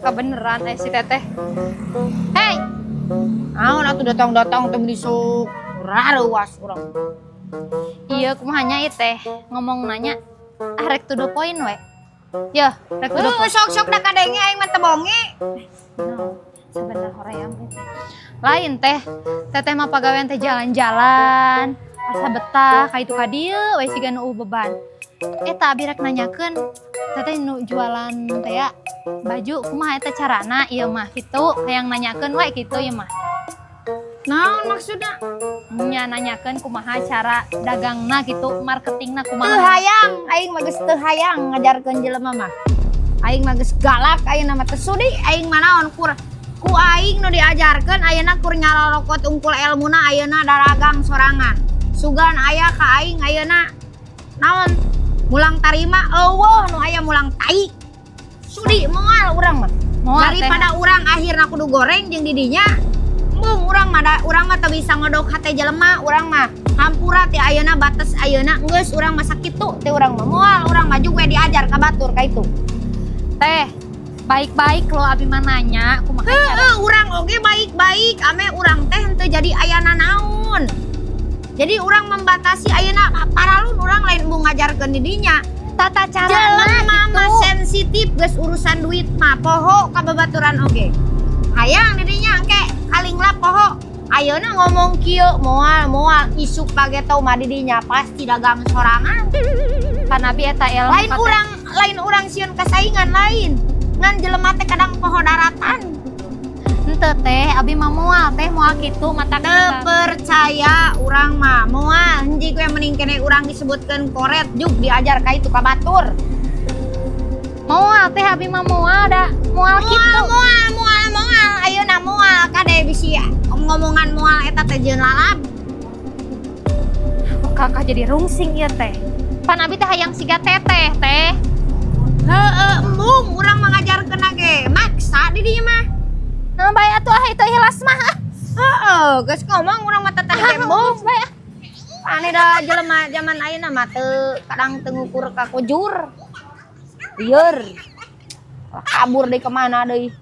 kebeneran si teteh. Hei, Naon atuh datang-datang teh disuk raruas urang. iya kumahanya ieu teh ngomong nanya rek to the point we. Ya, rek to the point. Sok-sok da kadenge aing mah teu bonge. No, sebentar hoream teh. Lain teh, teteh mah pagawean teh jalan-jalan, asa betah ka itu ka dieu we siga nu beban. Eta abi rek nanyakeun, teteh nu jualan teh ya baju kumaha eta carana ieu mah kitu, hayang nanyakeun we kitu ieu mah. Naon maksudna? Nya nanyakeun kumaha cara dagangna gitu, marketingna Teu kumaha. hayang, aing mah geus teu hayang ngajarkeun jelema mah. Aing mah geus galak, ayeuna mah teu sudi aing mah naon ku aing nu diajarkeun ayeuna kur nyarorokot ungkul elmuna ayeuna daragang sorangan. Sugan aya ka aing ayeuna naon? Mulang tarima eueuh nu aya mulang tai. Sudi moal urang mah. Moal teh. Daripada urang akhirna kudu goreng jeung didinya. Embung urang mah teu bisa ngodog hate jelema, urang mah hampura ti ayeuna batas ayeuna geus urang mah sakitu teh urang mah moal urang mah juga diajar ka batur ka itu. Teh, baik-baik lo abi mah nanya kumaha cara. Urang oge baik-baik, ame urang teh henteu jadi ayana naon. Jadi urang membatasi ayeuna paralun urang lain embung ngajarkeun didinya. Tata cara Jelema mah sensitif geus urusan duit mah poho ka babaturan oge. Hayang didinya engke kalinglah poho. Ayeuna ngomong kieu moal isuk pagetau mah didinya pasti dagang sorangan. Kan abi eta ilmu Lain urang sieun kasaingan lain. Ngan jelema teh kadang poho daratan. henteu teh abi mah moal kitu mata Teu percaya urang mah moal hiji gue mending kene urang disebutkeun koret juk diajar ka itu ka batur. moal teh abi mah moal kitu. Moal ayeuna moal kade bisi ngomongan moal eta teh jeun lalab. Kakak jadi rungsing ieu teh. Pan abi teh hayang siga teteh teh. Embung urang mengajarkeun ge maksa di dieu mah. Nah, bae atuh itu hilas mah. Geus ngomong urang mah teteh embung. Ane da jelema zaman ayeuna mah teu kadang teu ngukur ka kujur. Lieur. Kabur deui ka mana deui.